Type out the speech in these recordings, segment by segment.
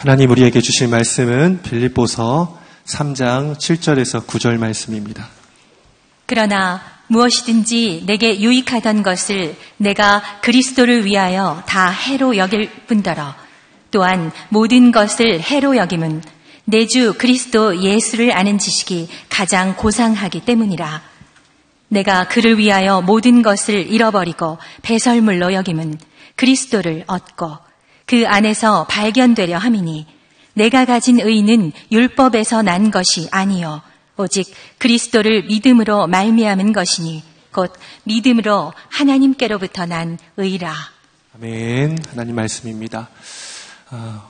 하나님 우리에게 주실 말씀은 빌립보서 3장 7절에서 9절 말씀입니다. 그러나 무엇이든지 내게 유익하던 것을 내가 그리스도를 위하여 다 해로 여길 뿐더러 또한 모든 것을 해로 여김은 내 주 그리스도 예수를 아는 지식이 가장 고상하기 때문이라. 내가 그를 위하여 모든 것을 잃어버리고 배설물로 여김은 그리스도를 얻고 그 안에서 발견되려 함이니 내가 가진 의는 율법에서 난 것이 아니요 오직 그리스도를 믿음으로 말미암은 것이니 곧 믿음으로 하나님께로부터 난 의라. 아멘. 하나님 말씀입니다.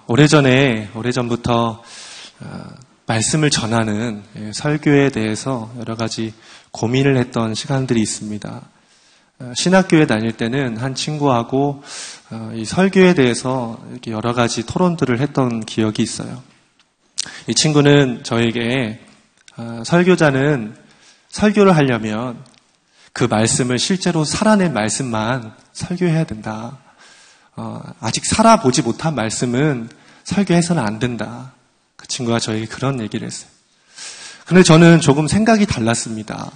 오래전부터 말씀을 전하는 설교에 대해서 여러 가지 고민을 했던 시간들이 있습니다. 신학교에 다닐 때는 한 친구하고 이 설교에 대해서 이렇게 여러 가지 토론들을 했던 기억이 있어요. 이 친구는 저에게 설교자는 설교를 하려면 그 말씀을 실제로 살아낸 말씀만 설교해야 된다. 아직 살아보지 못한 말씀은 설교해서는 안 된다. 그 친구가 저에게 그런 얘기를 했어요. 근데 저는 조금 생각이 달랐습니다.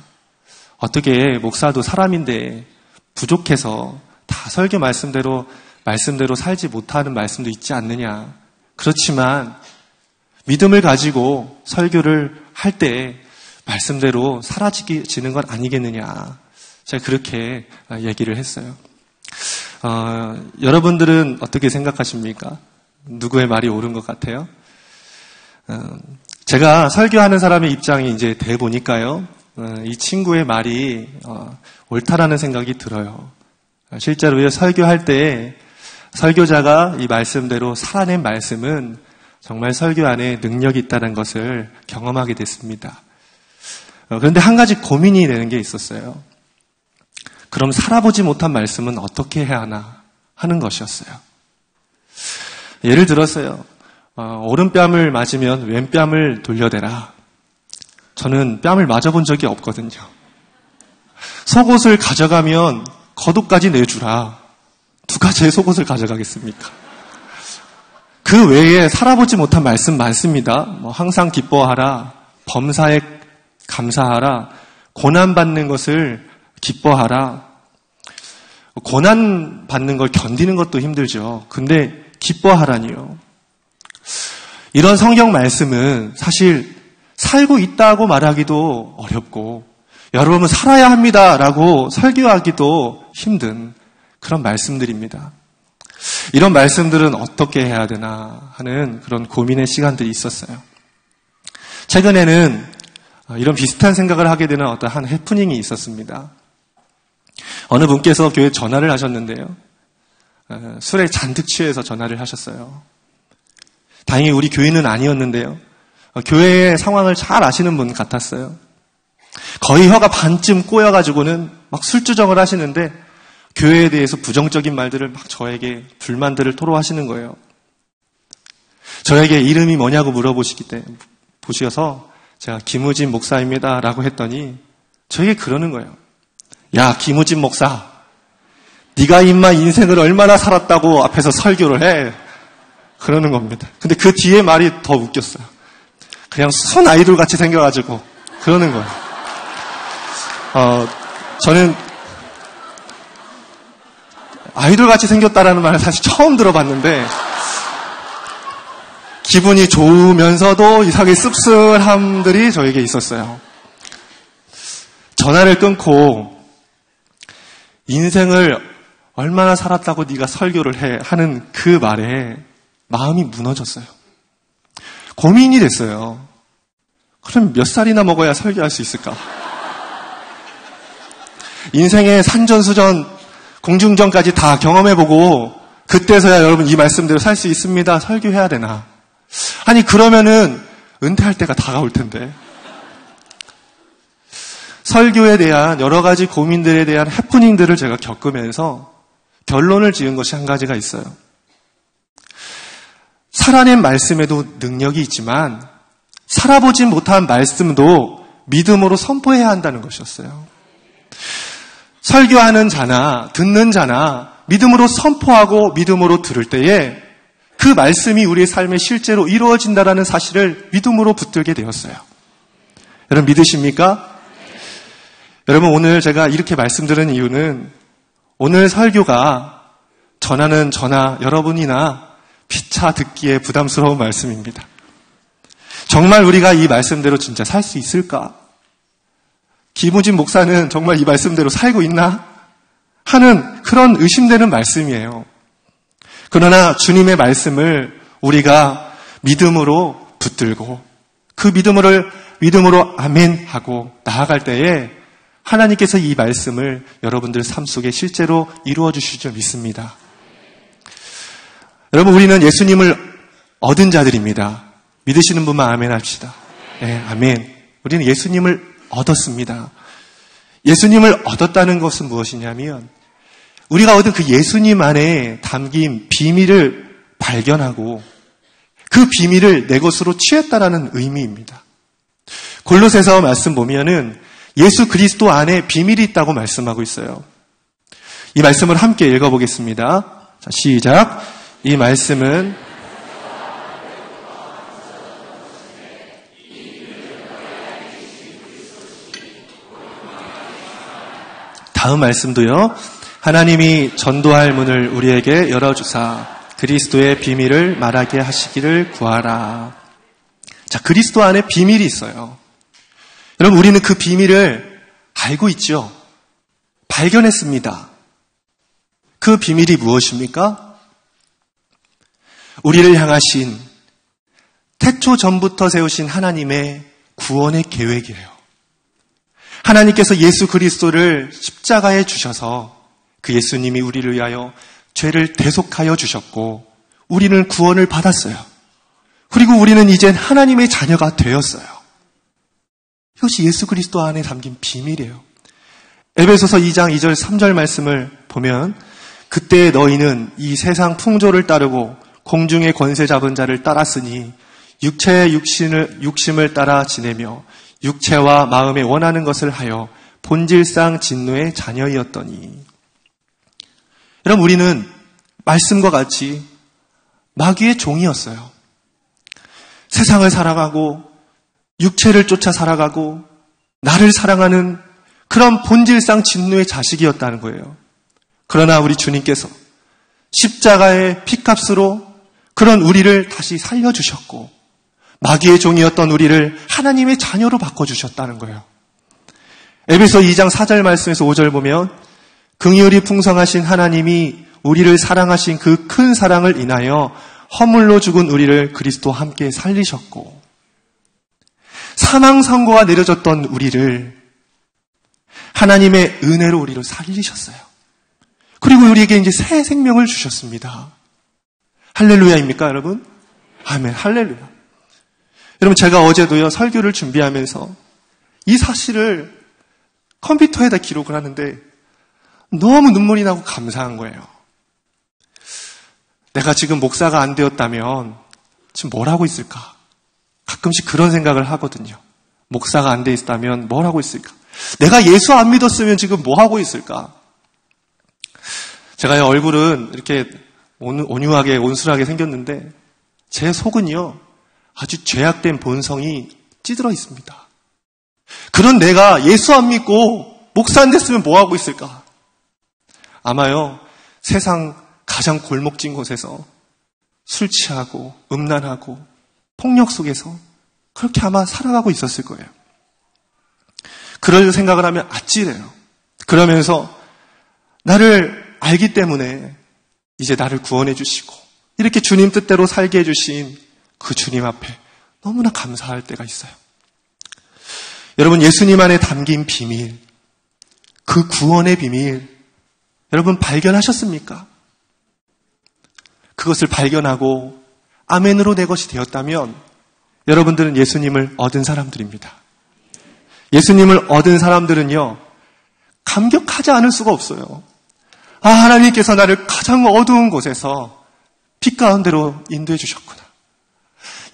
어떻게 목사도 사람인데 부족해서 다 설교 말씀대로 살지 못하는 말씀도 있지 않느냐. 그렇지만 믿음을 가지고 설교를 할 때 말씀대로 사라지는 건 아니겠느냐. 제가 그렇게 얘기를 했어요. 여러분들은 어떻게 생각하십니까? 누구의 말이 옳은 것 같아요? 제가 설교하는 사람의 입장이 이제 돼 보니까요. 이 친구의 말이 옳다라는 생각이 들어요. 실제로 설교할 때 설교자가 이 말씀대로 살아낸 말씀은 정말 설교 안에 능력이 있다는 것을 경험하게 됐습니다. 그런데 한 가지 고민이 되는 게 있었어요. 그럼 살아보지 못한 말씀은 어떻게 해야 하나 하는 것이었어요. 예를 들어서요. 오른뺨을 맞으면 왼뺨을 돌려대라. 저는 뺨을 맞아본 적이 없거든요. 속옷을 가져가면 겉옷까지 내주라. 누가 제 속옷을 가져가겠습니까? 그 외에 살아보지 못한 말씀 많습니다. 항상 기뻐하라. 범사에 감사하라. 고난받는 것을 기뻐하라. 고난받는 걸 견디는 것도 힘들죠. 근데 기뻐하라니요. 이런 성경 말씀은 사실 살고 있다고 말하기도 어렵고 여러분은 살아야 합니다라고 설교하기도 힘든 그런 말씀들입니다. 이런 말씀들은 어떻게 해야 되나 하는 그런 고민의 시간들이 있었어요. 최근에는 이런 비슷한 생각을 하게 되는 어떠한 해프닝이 있었습니다. 어느 분께서 교회에 전화를 하셨는데요. 술에 잔뜩 취해서 전화를 하셨어요. 다행히 우리 교인은 아니었는데요. 교회의 상황을 잘 아시는 분 같았어요. 거의 혀가 반쯤 꼬여가지고는 막 술주정을 하시는데 교회에 대해서 부정적인 말들을 막 저에게 불만들을 토로하시는 거예요. 저에게 이름이 뭐냐고 보셔서 제가 김우진 목사입니다 라고 했더니 저에게 그러는 거예요. 야, 김우진 목사, 네가 임마 인생을 얼마나 살았다고 앞에서 설교를 해. 그러는 겁니다. 근데 그 뒤에 말이 더 웃겼어요. 그냥 순 아이돌 같이 생겨가지고 그러는 거예요. 저는 아이돌 같이 생겼다라는 말을 사실 처음 들어봤는데 기분이 좋으면서도 이상하게 씁쓸함들이 저에게 있었어요. 전화를 끊고 인생을 얼마나 살았다고 네가 설교를 해 하는 그 말에 마음이 무너졌어요. 고민이 됐어요. 그럼 몇 살이나 먹어야 설교할 수 있을까? 인생의 산전수전, 공중전까지 다 경험해보고 그때서야 여러분 이 말씀대로 살 수 있습니다. 설교해야 되나? 아니 그러면은 은퇴할 때가 다가올 텐데. 설교에 대한 여러 가지 고민들에 대한 해프닝들을 제가 겪으면서 결론을 지은 것이 한 가지가 있어요. 살아낸 말씀에도 능력이 있지만 살아보지 못한 말씀도 믿음으로 선포해야 한다는 것이었어요. 설교하는 자나 듣는 자나 믿음으로 선포하고 믿음으로 들을 때에 그 말씀이 우리의 삶에 실제로 이루어진다라는 사실을 믿음으로 붙들게 되었어요. 여러분 믿으십니까? 여러분 오늘 제가 이렇게 말씀드린 이유는 오늘 설교가 전하는 저나 여러분이나 피차 듣기에 부담스러운 말씀입니다. 정말 우리가 이 말씀대로 진짜 살 수 있을까? 김우진 목사는 정말 이 말씀대로 살고 있나? 하는 그런 의심되는 말씀이에요. 그러나 주님의 말씀을 우리가 믿음으로 붙들고 그 믿음으로 아멘 하고 나아갈 때에 하나님께서 이 말씀을 여러분들 삶 속에 실제로 이루어 주실 줄 믿습니다. 여러분 우리는 예수님을 얻은 자들입니다. 믿으시는 분만 아멘 합시다. 네, 아멘. 우리는 예수님을 얻었습니다. 예수님을 얻었다는 것은 무엇이냐면 우리가 얻은 그 예수님 안에 담긴 비밀을 발견하고 그 비밀을 내 것으로 취했다라는 의미입니다. 골로새서 말씀 보면은 예수 그리스도 안에 비밀이 있다고 말씀하고 있어요. 이 말씀을 함께 읽어보겠습니다. 자, 시작. 이 말씀은 다음 말씀도요. 하나님이 전도할 문을 우리에게 열어주사 그리스도의 비밀을 말하게 하시기를 구하라. 자, 그리스도 안에 비밀이 있어요. 여러분 우리는 그 비밀을 알고 있죠. 발견했습니다. 그 비밀이 무엇입니까? 우리를 향하신 태초 전부터 세우신 하나님의 구원의 계획이에요. 하나님께서 예수 그리스도를 십자가에 주셔서 그 예수님이 우리를 위하여 죄를 대속하여 주셨고 우리는 구원을 받았어요. 그리고 우리는 이젠 하나님의 자녀가 되었어요. 이것이 예수 그리스도 안에 담긴 비밀이에요. 에베소서 2장 2절 3절 말씀을 보면 그때 너희는 이 세상 풍조를 따르고 공중의 권세 잡은 자를 따랐으니 육체의 육심을 따라 지내며 육체와 마음에 원하는 것을 하여 본질상 진노의 자녀이었더니. 여러분 우리는 말씀과 같이 마귀의 종이었어요. 세상을 살아가고 육체를 쫓아 살아가고 나를 사랑하는 그런 본질상 진노의 자식이었다는 거예요. 그러나 우리 주님께서 십자가의 피값으로 그런 우리를 다시 살려주셨고 마귀의 종이었던 우리를 하나님의 자녀로 바꿔주셨다는 거예요. 에베소 2장 4절 말씀에서 5절 보면 긍휼이 풍성하신 하나님이 우리를 사랑하신 그 큰 사랑을 인하여 허물로 죽은 우리를 그리스도와 함께 살리셨고 사망 선고가 내려졌던 우리를 하나님의 은혜로 우리를 살리셨어요. 그리고 우리에게 이제 새 생명을 주셨습니다. 할렐루야입니까 여러분? 아멘. 할렐루야. 여러분 제가 어제도요 설교를 준비하면서 이 사실을 컴퓨터에다 기록을 하는데 너무 눈물이 나고 감사한 거예요. 내가 지금 목사가 안 되었다면 지금 뭘 하고 있을까? 가끔씩 그런 생각을 하거든요. 목사가 안 돼 있다면 뭘 하고 있을까? 내가 예수 안 믿었으면 지금 뭐 하고 있을까? 제가 얼굴은 이렇게 온유하게 온순하게 생겼는데 제 속은요 아주 죄악된 본성이 찌들어 있습니다. 그런 내가 예수 안 믿고 목사 안 됐으면 뭐 하고 있을까? 아마요 세상 가장 골목진 곳에서 술 취하고 음란하고 폭력 속에서 그렇게 아마 살아가고 있었을 거예요. 그럴 생각을 하면 아찔해요. 그러면서 나를 알기 때문에 이제 나를 구원해 주시고 이렇게 주님 뜻대로 살게 해주신 그 주님 앞에 너무나 감사할 때가 있어요. 여러분 예수님 안에 담긴 비밀, 그 구원의 비밀 여러분 발견하셨습니까? 그것을 발견하고 아멘으로 내 것이 되었다면 여러분들은 예수님을 얻은 사람들입니다. 예수님을 얻은 사람들은요 감격하지 않을 수가 없어요. 아, 하나님께서 나를 가장 어두운 곳에서 빛 가운데로 인도해 주셨구나.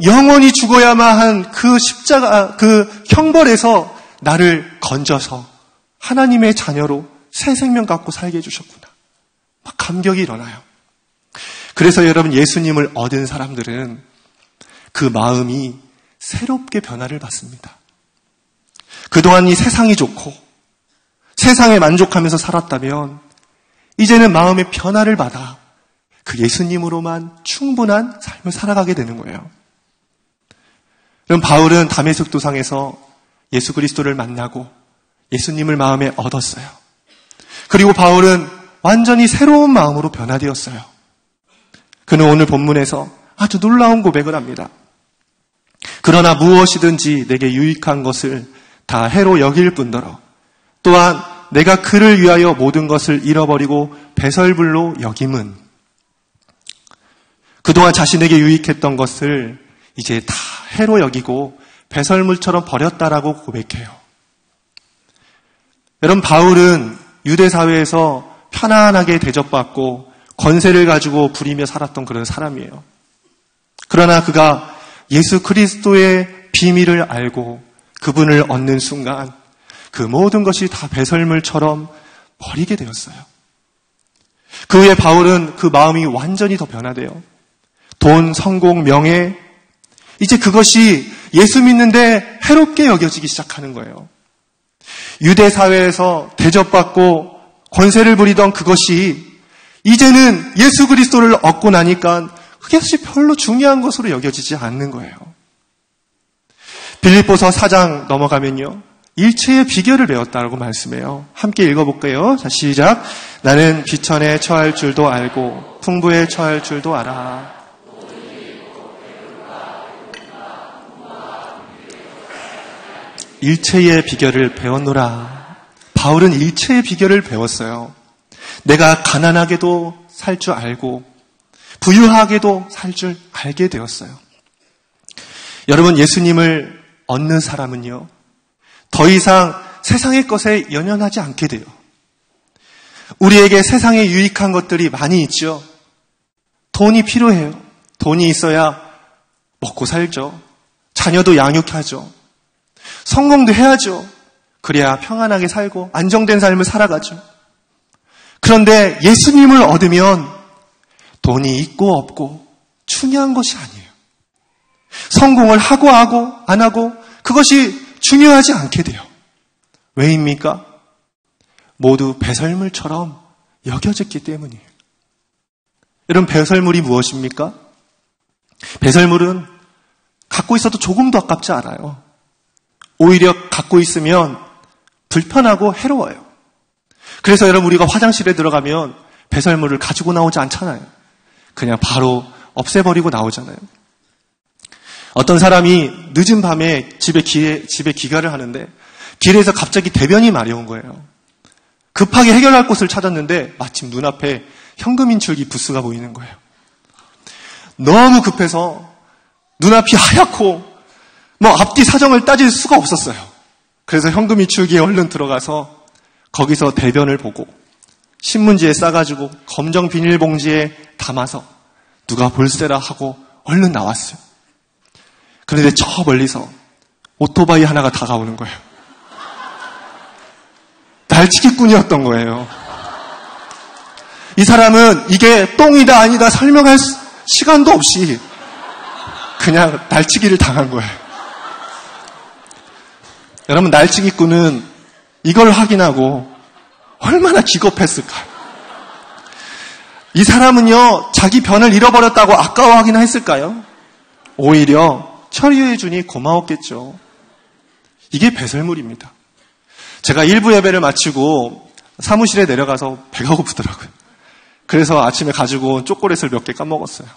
영원히 죽어야만 한 그 십자가, 그 형벌에서 나를 건져서 하나님의 자녀로 새 생명 갖고 살게 해주셨구나. 막 감격이 일어나요. 그래서 여러분, 예수님을 얻은 사람들은 그 마음이 새롭게 변화를 받습니다. 그동안 이 세상이 좋고 세상에 만족하면서 살았다면 이제는 마음의 변화를 받아 그 예수님으로만 충분한 삶을 살아가게 되는 거예요. 그럼 바울은 다메섹 도상에서 예수 그리스도를 만나고 예수님을 마음에 얻었어요. 그리고 바울은 완전히 새로운 마음으로 변화되었어요. 그는 오늘 본문에서 아주 놀라운 고백을 합니다. 그러나 무엇이든지 내게 유익한 것을 다 해로 여길 뿐더러 또한 내가 그를 위하여 모든 것을 잃어버리고 배설물로 여김은, 그동안 자신에게 유익했던 것을 이제 다 해로 여기고 배설물처럼 버렸다라고 고백해요. 여러분, 바울은 유대 사회에서 편안하게 대접받고 권세를 가지고 부리며 살았던 그런 사람이에요. 그러나 그가 예수 그리스도의 비밀을 알고 그분을 얻는 순간 그 모든 것이 다 배설물처럼 버리게 되었어요. 그 후에 바울은 그 마음이 완전히 더 변화돼요. 돈, 성공, 명예, 이제 그것이 예수 믿는데 해롭게 여겨지기 시작하는 거예요. 유대 사회에서 대접받고 권세를 부리던 그것이 이제는 예수 그리스도를 얻고 나니까 그것이 별로 중요한 것으로 여겨지지 않는 거예요. 빌립보서 4장 넘어가면요, 일체의 비결을 배웠다고 말씀해요. 함께 읽어볼게요. 자, 시작. 나는 비천에 처할 줄도 알고 풍부에 처할 줄도 알아. 일체의 비결을 배웠노라. 바울은 일체의 비결을 배웠어요. 내가 가난하게도 살 줄 알고 부유하게도 살 줄 알게 되었어요. 여러분, 예수님을 얻는 사람은요, 더 이상 세상의 것에 연연하지 않게 돼요. 우리에게 세상에 유익한 것들이 많이 있죠. 돈이 필요해요. 돈이 있어야 먹고 살죠. 자녀도 양육하죠. 성공도 해야죠. 그래야 평안하게 살고 안정된 삶을 살아가죠. 그런데 예수님을 얻으면 돈이 있고 없고 중요한 것이 아니에요. 성공을 하고 안 하고 그것이 중요하지 않게 돼요. 왜입니까? 모두 배설물처럼 여겨졌기 때문이에요. 여러분, 배설물이 무엇입니까? 배설물은 갖고 있어도 조금도 아깝지 않아요. 오히려 갖고 있으면 불편하고 해로워요. 그래서 여러분, 우리가 화장실에 들어가면 배설물을 가지고 나오지 않잖아요. 그냥 바로 없애버리고 나오잖아요. 어떤 사람이 늦은 밤에 집에 귀가를 하는데 길에서 갑자기 대변이 마려운 거예요. 급하게 해결할 곳을 찾았는데 마침 눈앞에 현금 인출기 부스가 보이는 거예요. 너무 급해서 눈앞이 하얗고 앞뒤 사정을 따질 수가 없었어요. 그래서 현금 인출기에 얼른 들어가서 거기서 대변을 보고 신문지에 싸가지고 검정 비닐봉지에 담아서 누가 볼세라 하고 얼른 나왔어요. 그런데 저 멀리서 오토바이 하나가 다가오는 거예요. 날치기꾼이었던 거예요. 이 사람은 이게 똥이다 아니다 설명할 시간도 없이 그냥 날치기를 당한 거예요. 여러분, 날치기꾼은 이걸 확인하고 얼마나 기겁했을까요? 이 사람은요, 자기 변을 잃어버렸다고 아까워하기나 했을까요? 오히려 처리해 주니 고마웠겠죠. 이게 배설물입니다. 제가 일부 예배를 마치고 사무실에 내려가서 배가 고프더라고요. 그래서 아침에 가지고 온 초콜릿을 몇 개 까먹었어요.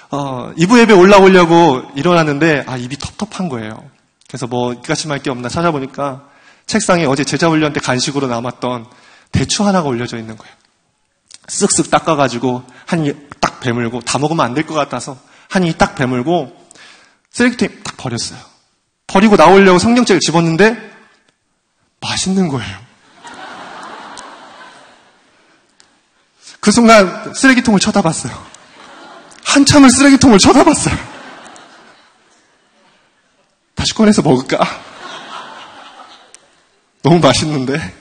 2부 예배 올라오려고 일어났는데 입이 텁텁한 거예요. 그래서 이까심할 게 없나 찾아보니까 책상에 어제 제자훈련 때 간식으로 남았던 대추 하나가 올려져 있는 거예요. 쓱쓱 닦아가지고 한 입 딱 베물고, 다 먹으면 안 될 것 같아서 한 입 딱 베물고 쓰레기통에 딱 버렸어요. 버리고 나오려고 성경책을 집었는데 맛있는 거예요. 그 순간 쓰레기통을 쳐다봤어요. 한참을 쓰레기통을 쳐다봤어요. 다시 꺼내서 먹을까? 너무 맛있는데?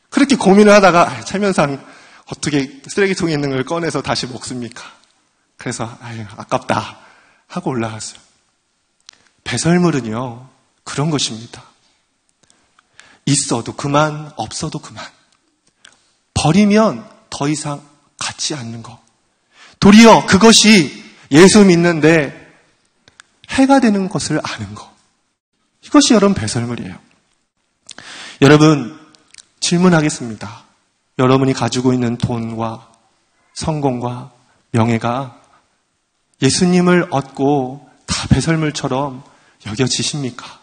그렇게 고민을 하다가 체면상 어떻게 쓰레기통에 있는 걸 꺼내서 다시 먹습니까? 그래서 아깝다 하고 올라갔어요. 배설물은요, 그런 것입니다. 있어도 그만, 없어도 그만. 버리면 더 이상 갖지 않는 것. 도리어 그것이 예수 믿는데 해가 되는 것을 아는 것. 이것이 여러분 배설물이에요. 여러분, 질문하겠습니다. 여러분이 가지고 있는 돈과 성공과 명예가 예수님을 얻고 다 배설물처럼 여겨지십니까?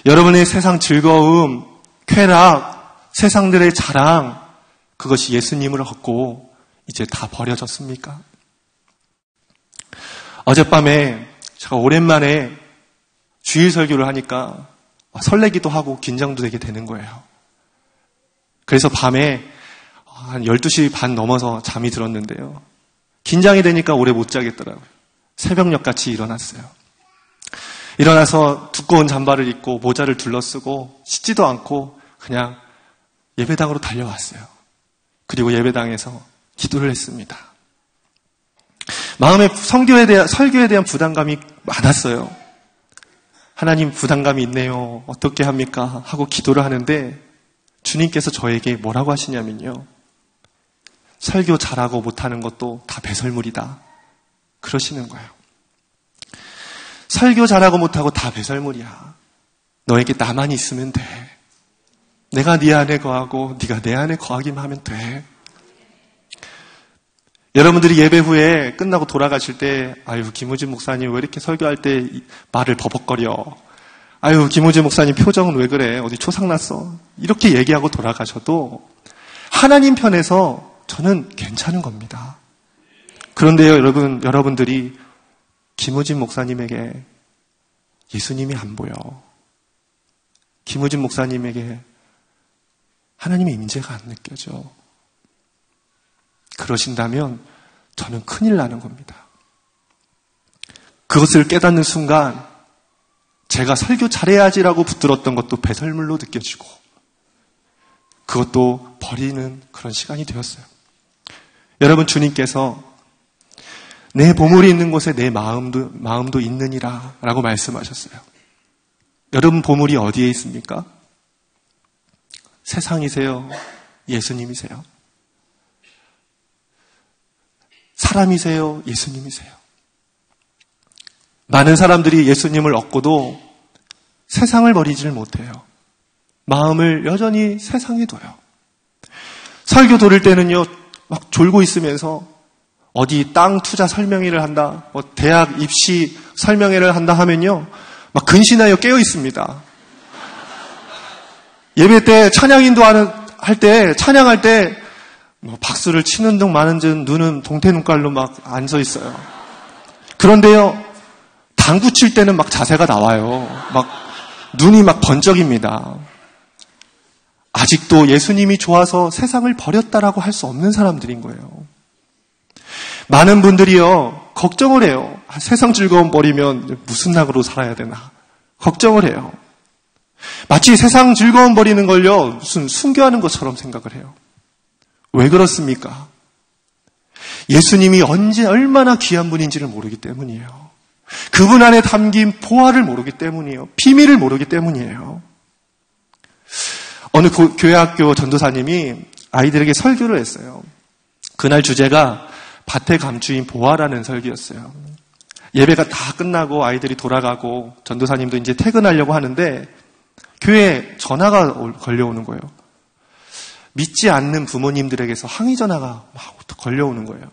여러분의 세상 즐거움, 쾌락, 세상들의 자랑, 그것이 예수님을 얻고 이제 다 버려졌습니까? 어젯밤에 제가 오랜만에 주일 설교를 하니까 설레기도 하고 긴장도 되게 되는 거예요. 그래서 밤에 한 12시 반 넘어서 잠이 들었는데요. 긴장이 되니까 오래 못 자겠더라고요. 새벽녘같이 일어났어요. 일어나서 두꺼운 잠바를 입고 모자를 둘러쓰고 씻지도 않고 그냥 예배당으로 달려왔어요. 그리고 예배당에서 기도를 했습니다. 마음에 설교에 대한 부담감이 많았어요. 하나님 부담감이 있네요. 어떻게 합니까? 하고 기도를 하는데 주님께서 저에게 뭐라고 하시냐면요. 설교 잘하고 못하는 것도 다 배설물이다. 그러시는 거예요. 설교 잘하고 못하고 다 배설물이야. 너에게 나만 있으면 돼. 내가 네 안에 거하고 네가 내 안에 거하기만 하면 돼. 여러분들이 예배 후에 끝나고 돌아가실 때 아유 김우진 목사님 왜 이렇게 설교할 때 말을 버벅거려. 아유 김우진 목사님 표정은 왜 그래. 어디 초상났어. 이렇게 얘기하고 돌아가셔도 하나님 편에서 저는 괜찮은 겁니다. 그런데요 여러분들이 김우진 목사님에게 예수님이 안 보여. 김우진 목사님에게 하나님의 임재가 안 느껴져. 그러신다면 저는 큰일 나는 겁니다. 그것을 깨닫는 순간 제가 설교 잘해야지라고 붙들었던 것도 배설물로 느껴지고 그것도 버리는 그런 시간이 되었어요. 여러분 주님께서 내 보물이 있는 곳에 내 마음도 있느니라 라고 말씀하셨어요. 여러분 보물이 어디에 있습니까? 세상이세요? 예수님이세요? 사람이세요? 예수님이세요? 많은 사람들이 예수님을 얻고도 세상을 버리지를 못해요. 마음을 여전히 세상에 둬요. 설교 들을 때는요, 막 졸고 있으면서 어디 땅 투자 설명회를 한다, 대학 입시 설명회를 한다 하면요, 막 근신하여 깨어 있습니다. 예배 때 찬양인도 할 때, 찬양할 때, 박수를 치는 둥 마는 둥 눈은 동태 눈깔로 막 앉아 있어요. 그런데요, 당구 칠 때는 막 자세가 나와요. 막 눈이 막 번쩍입니다. 아직도 예수님이 좋아서 세상을 버렸다라고 할 수 없는 사람들인 거예요. 많은 분들이요, 걱정을 해요. 세상 즐거움 버리면 무슨 낙으로 살아야 되나. 걱정을 해요. 마치 세상 즐거움 버리는 걸요, 무슨 순교하는 것처럼 생각을 해요. 왜 그렇습니까? 예수님이 얼마나 귀한 분인지를 모르기 때문이에요. 그분 안에 담긴 보화를 모르기 때문이에요. 비밀을 모르기 때문이에요. 어느 교회학교 전도사님이 아이들에게 설교를 했어요. 그날 주제가 밭에 감추인 보화라는 설교였어요. 예배가 다 끝나고 아이들이 돌아가고 전도사님도 이제 퇴근하려고 하는데 교회에 전화가 걸려오는 거예요. 믿지 않는 부모님들에게서 항의 전화가 막 걸려오는 거예요.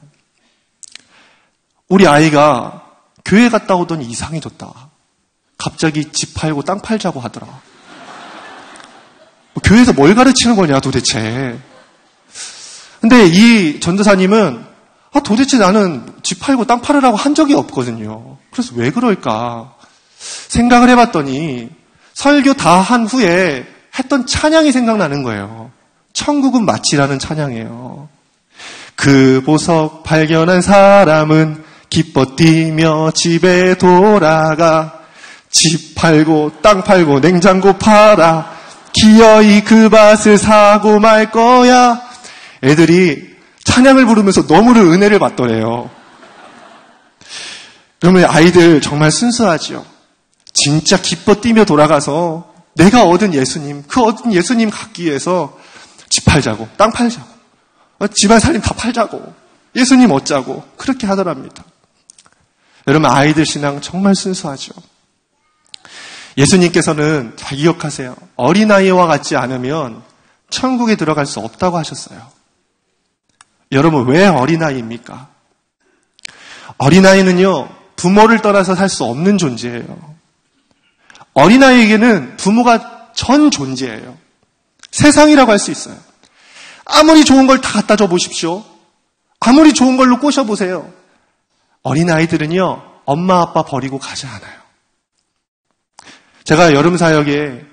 우리 아이가 교회 갔다 오더니 이상해졌다. 갑자기 집 팔고 땅 팔자고 하더라. 교회에서 뭘 가르치는 거냐 도대체. 근데 이 전도사님은 도대체 나는 집 팔고 땅 팔으라고 한 적이 없거든요. 그래서 왜 그럴까 생각을 해봤더니 설교 다 한 후에 했던 찬양이 생각나는 거예요. 천국은 마치라는 찬양이에요. 그 보석 발견한 사람은 기뻐 뛰며 집에 돌아가 집 팔고 땅 팔고 냉장고 팔아 기어이 그 밭을 사고 말 거야. 애들이 찬양을 부르면서 너무나 은혜를 받더래요. 그러면 아이들 정말 순수하죠. 진짜 기뻐 뛰며 돌아가서 내가 얻은 예수님, 그 얻은 예수님 갖기 위해서 집 팔자고, 땅 팔자고, 집안 살림 다 팔자고, 예수님 얻자고 그렇게 하더랍니다. 여러분, 아이들 신앙 정말 순수하죠. 예수님께서는 잘 기억하세요. 어린아이와 같지 않으면 천국에 들어갈 수 없다고 하셨어요. 여러분, 왜 어린아이입니까? 어린아이는요, 부모를 떠나서 살 수 없는 존재예요. 어린아이에게는 부모가 전 존재예요. 세상이라고 할 수 있어요. 아무리 좋은 걸 다 갖다 줘 보십시오. 아무리 좋은 걸로 꼬셔보세요. 어린아이들은요, 엄마 아빠 버리고 가지 않아요. 제가 여름 사역에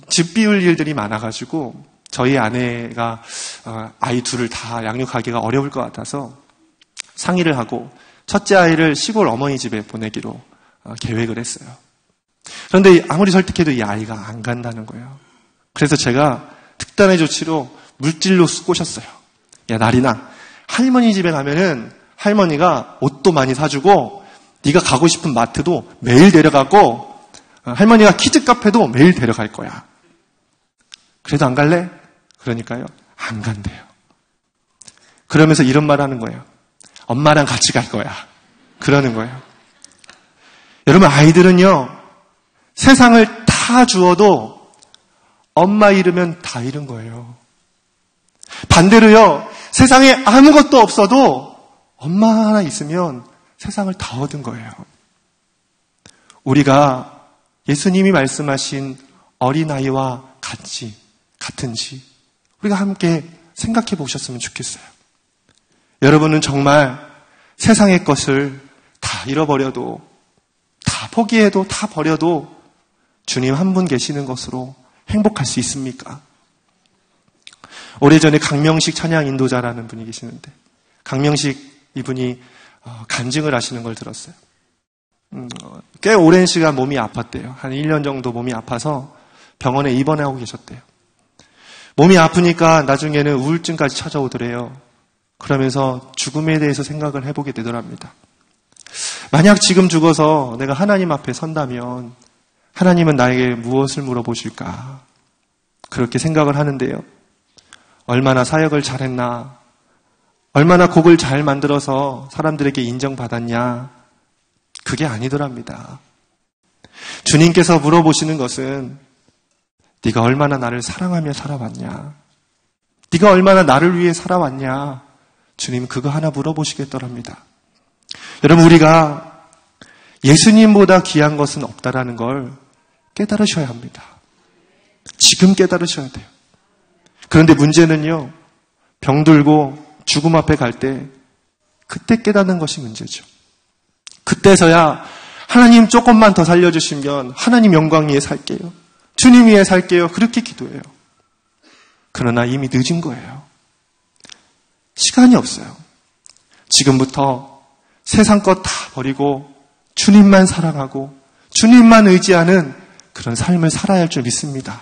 집 비울 일들이 많아가지고 저희 아내가 아이 둘을 다 양육하기가 어려울 것 같아서 상의를 하고 첫째 아이를 시골 어머니 집에 보내기로 계획을 했어요. 그런데 아무리 설득해도 이 아이가 안 간다는 거예요. 그래서 제가 특단의 조치로 물질로 꼬셨어요. 야, 나리나, 할머니 집에 가면은 할머니가 옷도 많이 사주고 네가 가고 싶은 마트도 매일 데려가고 할머니가 키즈 카페도 매일 데려갈 거야. 그래도 안 갈래? 그러니까요, 안 간대요. 그러면서 이런 말 하는 거예요. 엄마랑 같이 갈 거야. 그러는 거예요. 여러분, 아이들은요, 세상을 다 주어도 엄마 잃으면 다 잃은 거예요. 반대로요, 세상에 아무것도 없어도 엄마 하나 있으면 세상을 다 얻은 거예요. 우리가 예수님이 말씀하신 어린아이와 같은지 우리가 함께 생각해 보셨으면 좋겠어요. 여러분은 정말 세상의 것을 다 잃어버려도, 다 포기해도, 다 버려도 주님 한 분 계시는 것으로 행복할 수 있습니까? 오래전에 강명식 찬양 인도자라는 분이 계시는데, 강명식 이분이 간증을 하시는 걸 들었어요. 꽤 오랜 시간 몸이 아팠대요. 한 1년 정도 몸이 아파서 병원에 입원하고 계셨대요. 몸이 아프니까 나중에는 우울증까지 찾아오더래요. 그러면서 죽음에 대해서 생각을 해보게 되더랍니다. 만약 지금 죽어서 내가 하나님 앞에 선다면 하나님은 나에게 무엇을 물어보실까? 그렇게 생각을 하는데요. 얼마나 사역을 잘했나? 얼마나 곡을 잘 만들어서 사람들에게 인정받았냐? 그게 아니더랍니다. 주님께서 물어보시는 것은 네가 얼마나 나를 사랑하며 살아왔냐? 네가 얼마나 나를 위해 살아왔냐? 주님 그거 하나 물어보시겠더랍니다. 여러분, 우리가 예수님보다 귀한 것은 없다라는 걸 깨달으셔야 합니다. 지금 깨달으셔야 돼요. 그런데 문제는요, 병들고 죽음 앞에 갈 때 그때 깨닫는 것이 문제죠. 그때서야 하나님 조금만 더 살려주시면 하나님 영광 위에 살게요. 주님 위에 살게요. 그렇게 기도해요. 그러나 이미 늦은 거예요. 시간이 없어요. 지금부터 세상 것 다 버리고 주님만 사랑하고 주님만 의지하는 그런 삶을 살아야 할 줄 믿습니다.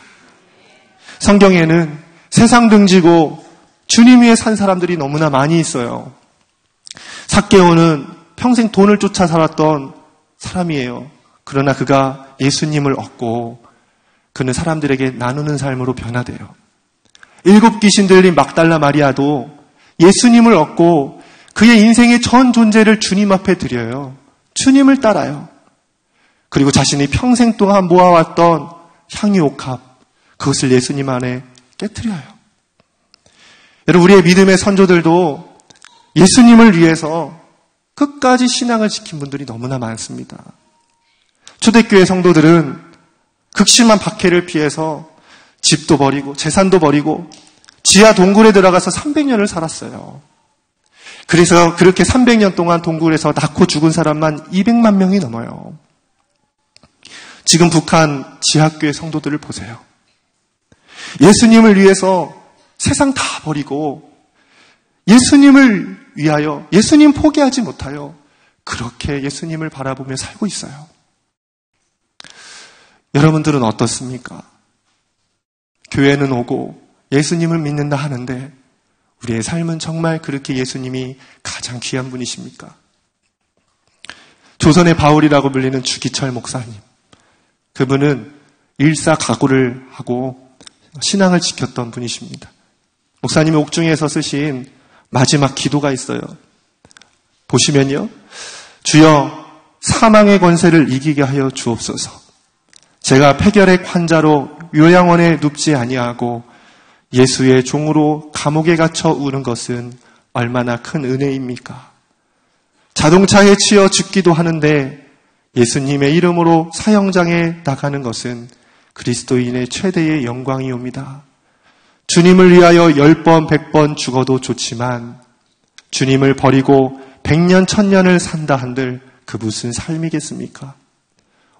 성경에는 세상 등지고 주님 위에 산 사람들이 너무나 많이 있어요. 삭개오는 평생 돈을 쫓아 살았던 사람이에요. 그러나 그가 예수님을 얻고 그는 사람들에게 나누는 삶으로 변화돼요. 7 귀신 들린 막달라 마리아도 예수님을 얻고 그의 인생의 전 존재를 주님 앞에 드려요. 주님을 따라요. 그리고 자신이 평생 동안 모아왔던 향유 옥합, 그것을 예수님 안에 깨트려요. 여러분, 우리의 믿음의 선조들도 예수님을 위해서 끝까지 신앙을 지킨 분들이 너무나 많습니다. 초대교회 성도들은 극심한 박해를 피해서 집도 버리고 재산도 버리고 지하 동굴에 들어가서 300년을 살았어요. 그래서 그렇게 300년 동안 동굴에서 낳고 죽은 사람만 200만 명이 넘어요. 지금 북한 지하교회 성도들을 보세요. 예수님을 위해서 세상 다 버리고 예수님을 위하여 예수님 포기하지 못하여 그렇게 예수님을 바라보며 살고 있어요. 여러분들은 어떻습니까? 교회는 오고 예수님을 믿는다 하는데 우리의 삶은 정말 그렇게 예수님이 가장 귀한 분이십니까? 조선의 바울이라고 불리는 주기철 목사님. 그분은 일사각오를 하고 신앙을 지켰던 분이십니다. 목사님이 옥중에서 쓰신 마지막 기도가 있어요. 보시면요. 주여 사망의 권세를 이기게 하여 주옵소서. 제가 폐결핵 환자로 요양원에 눕지 아니하고 예수의 종으로 감옥에 갇혀 우는 것은 얼마나 큰 은혜입니까? 자동차에 치여 죽기도 하는데 예수님의 이름으로 사형장에 나가는 것은 그리스도인의 최대의 영광이옵니다. 주님을 위하여 10번, 100번 죽어도 좋지만 주님을 버리고 100년, 1000년을 산다 한들 그 무슨 삶이겠습니까?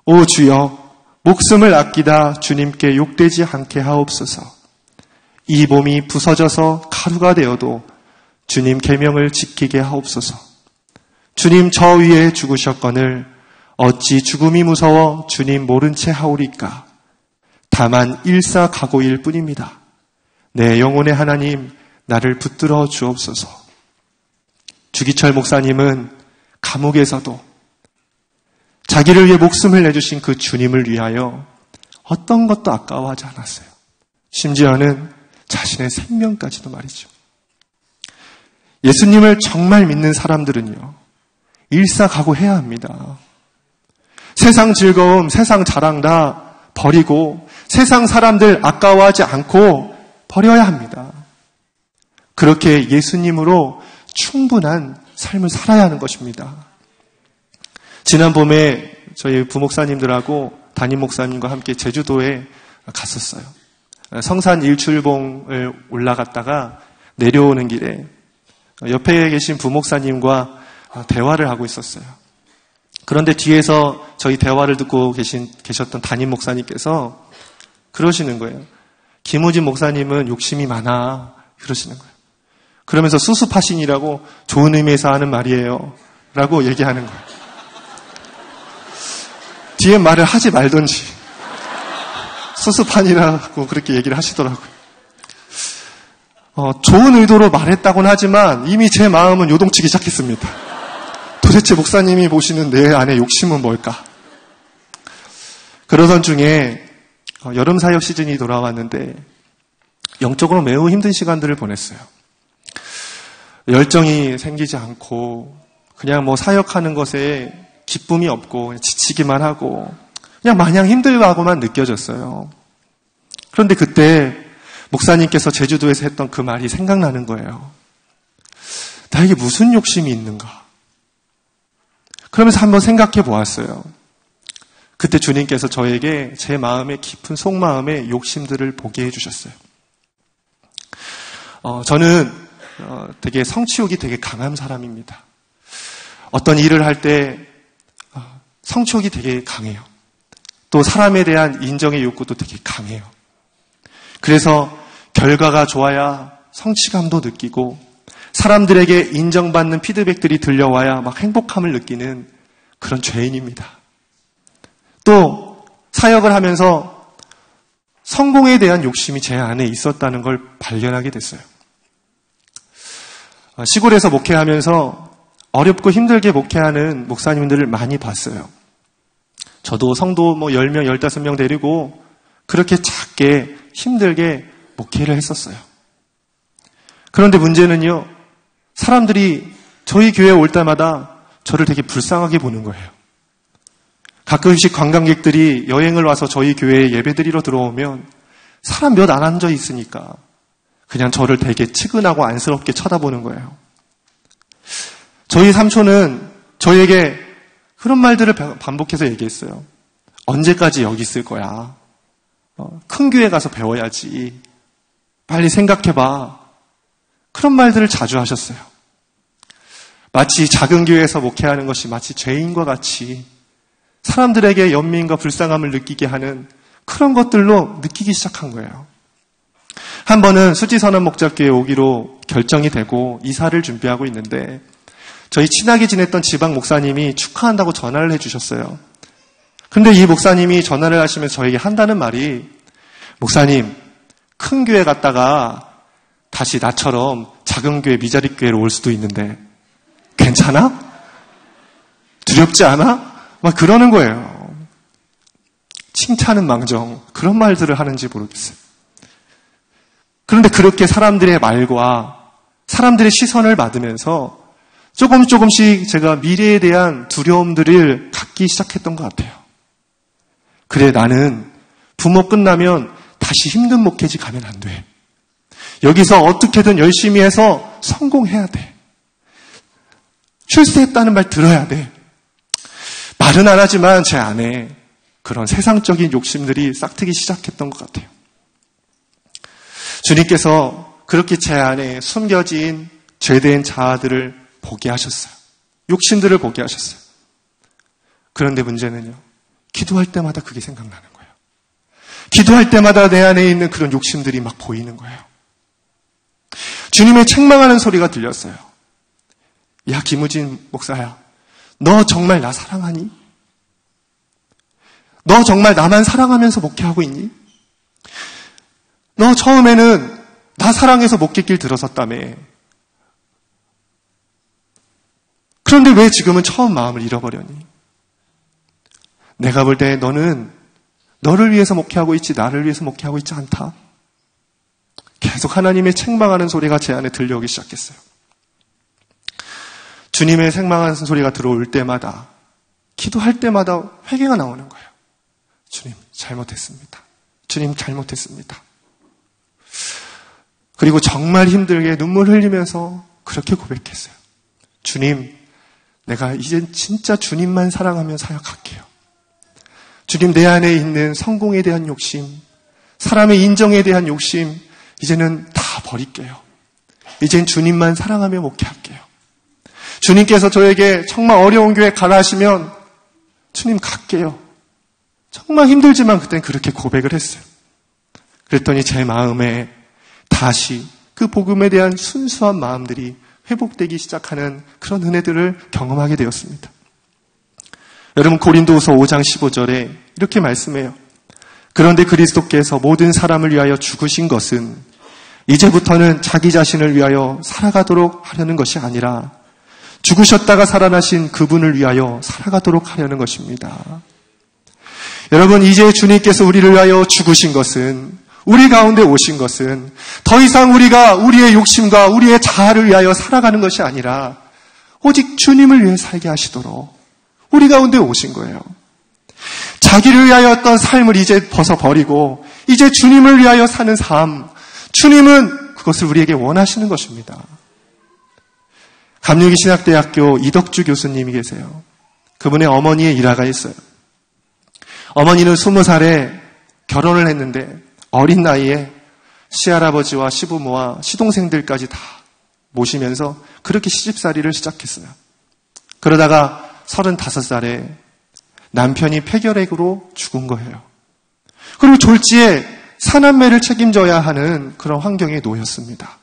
오 주여, 목숨을 아끼다 주님께 욕되지 않게 하옵소서. 이 몸이 부서져서 가루가 되어도 주님 계명을 지키게 하옵소서. 주님 저 위에 죽으셨거늘 어찌 죽음이 무서워 주님 모른 채 하오리까? 다만 일사각오일 뿐입니다. 내 영혼의 하나님 나를 붙들어 주옵소서. 주기철 목사님은 감옥에서도 자기를 위해 목숨을 내주신 그 주님을 위하여 어떤 것도 아까워하지 않았어요. 심지어는 자신의 생명까지도 말이죠. 예수님을 정말 믿는 사람들은요, 일사각오해야 합니다. 세상 즐거움, 세상 자랑 다 버리고 세상 사람들 아까워하지 않고 버려야 합니다. 그렇게 예수님으로 충분한 삶을 살아야 하는 것입니다. 지난 봄에 저희 부목사님들하고 담임 목사님과 함께 제주도에 갔었어요. 성산 일출봉을 올라갔다가 내려오는 길에 옆에 계신 부목사님과 대화를 하고 있었어요. 그런데 뒤에서 저희 대화를 듣고 계셨던 담임 목사님께서 그러시는 거예요. 김우진 목사님은 욕심이 많아. 그러시는 거예요. 그러면서 수수파신이라고 좋은 의미에서 하는 말이에요. 라고 얘기하는 거예요. 뒤에 말을 하지 말던지 수수판이라고 그렇게 얘기를 하시더라고요. 좋은 의도로 말했다고는 하지만 이미 제 마음은 요동치기 시작했습니다. 도대체 목사님이 보시는 내 안의 욕심은 뭘까? 그러던 중에 여름 사역 시즌이 돌아왔는데 영적으로 매우 힘든 시간들을 보냈어요. 열정이 생기지 않고 그냥 사역하는 것에 기쁨이 없고 지치기만 하고 그냥 마냥 힘들다고만 느껴졌어요. 그런데 그때 목사님께서 제주도에서 했던 그 말이 생각나는 거예요. 나에게 무슨 욕심이 있는가? 그러면서 한번 생각해 보았어요. 그때 주님께서 저에게 제 마음의 깊은 속마음의 욕심들을 보게 해주셨어요. 저는 되게 성취욕이 되게 강한 사람입니다. 어떤 일을 할 때 성취욕이 되게 강해요. 또 사람에 대한 인정의 욕구도 되게 강해요. 그래서 결과가 좋아야 성취감도 느끼고 사람들에게 인정받는 피드백들이 들려와야 막 행복함을 느끼는 그런 죄인입니다. 또 사역을 하면서 성공에 대한 욕심이 제 안에 있었다는 걸 발견하게 됐어요. 시골에서 목회하면서 어렵고 힘들게 목회하는 목사님들을 많이 봤어요. 저도 성도 10명, 15명 데리고 그렇게 작게 힘들게 목회를 했었어요. 그런데 문제는요, 사람들이 저희 교회에 올 때마다 저를 되게 불쌍하게 보는 거예요. 가끔씩 관광객들이 여행을 와서 저희 교회에 예배드리러 들어오면 사람 몇 안 앉아 있으니까 그냥 저를 되게 측은하고 안쓰럽게 쳐다보는 거예요. 저희 삼촌은 저에게 그런 말들을 반복해서 얘기했어요. 언제까지 여기 있을 거야? 큰 교회 가서 배워야지. 빨리 생각해봐. 그런 말들을 자주 하셨어요. 마치 작은 교회에서 목회하는 것이 마치 죄인과 같이 사람들에게 연민과 불쌍함을 느끼게 하는 그런 것들로 느끼기 시작한 거예요. 한 번은 수지선언 목자교회에 오기로 결정이 되고 이사를 준비하고 있는데 저희 친하게 지냈던 지방 목사님이 축하한다고 전화를 해주셨어요. 근데 이 목사님이 전화를 하시면서 저에게 한다는 말이 목사님, 큰 교회 갔다가 다시 나처럼 작은 교회, 미자립 교회로 올 수도 있는데 괜찮아? 두렵지 않아? 막 그러는 거예요. 칭찬은 망정. 그런 말들을 하는지 모르겠어요. 그런데 그렇게 사람들의 말과 사람들의 시선을 받으면서 조금씩 제가 미래에 대한 두려움들을 갖기 시작했던 것 같아요. 그래, 나는 부모 끝나면 다시 힘든 목회지 가면 안 돼. 여기서 어떻게든 열심히 해서 성공해야 돼. 출세했다는 말 들어야 돼. 말은 안 하지만 제 안에 그런 세상적인 욕심들이 싹트기 시작했던 것 같아요. 주님께서 그렇게 제 안에 숨겨진 죄된 자아들을 보게 하셨어요. 욕심들을 보게 하셨어요. 그런데 문제는요, 기도할 때마다 그게 생각나는 거예요. 기도할 때마다 내 안에 있는 그런 욕심들이 막 보이는 거예요. 주님의 책망하는 소리가 들렸어요. 야, 김우진 목사야, 너 정말 나 사랑하니? 너 정말 나만 사랑하면서 목회하고 있니? 너 처음에는 나 사랑해서 목회길 들어섰다며. 그런데 왜 지금은 처음 마음을 잃어버렸니? 내가 볼 때 너는 너를 위해서 목회하고 있지 나를 위해서 목회하고 있지 않다. 계속 하나님의 책망하는 소리가 제 안에 들려오기 시작했어요. 주님의 책망하는 소리가 들어올 때마다, 기도할 때마다 회개가 나오는 거예요. 주님, 잘못했습니다. 주님, 잘못했습니다. 그리고 정말 힘들게 눈물 흘리면서 그렇게 고백했어요. 주님, 내가 이젠 진짜 주님만 사랑하며 사역할게요. 주님, 내 안에 있는 성공에 대한 욕심, 사람의 인정에 대한 욕심, 이제는 다 버릴게요. 이젠 주님만 사랑하며 목회할게요. 주님께서 저에게 정말 어려운 교회 가라 하시면 주님 갈게요. 정말 힘들지만 그땐 그렇게 고백을 했어요. 그랬더니 제 마음에 다시 그 복음에 대한 순수한 마음들이 회복되기 시작하는 그런 은혜들을 경험하게 되었습니다. 여러분, 고린도후서 5장 15절에 이렇게 말씀해요. 그런데 그리스도께서 모든 사람을 위하여 죽으신 것은 이제부터는 자기 자신을 위하여 살아가도록 하려는 것이 아니라 죽으셨다가 살아나신 그분을 위하여 살아가도록 하려는 것입니다. 여러분, 이제 주님께서 우리를 위하여 죽으신 것은, 우리 가운데 오신 것은 더 이상 우리가 우리의 욕심과 우리의 자아를 위하여 살아가는 것이 아니라 오직 주님을 위해 살게 하시도록 우리 가운데 오신 거예요. 자기를 위하여 어떤 삶을 이제 벗어버리고 이제 주님을 위하여 사는 삶, 주님은 그것을 우리에게 원하시는 것입니다. 감리교 신학대학교 이덕주 교수님이 계세요. 그분의 어머니의 일화가 있어요. 어머니는 20살에 결혼을 했는데 어린 나이에 시할아버지와 시부모와 시동생들까지 다 모시면서 그렇게 시집살이를 시작했어요. 그러다가 35살에 남편이 폐결핵으로 죽은 거예요. 그리고 졸지에 사남매를 책임져야 하는 그런 환경에 놓였습니다.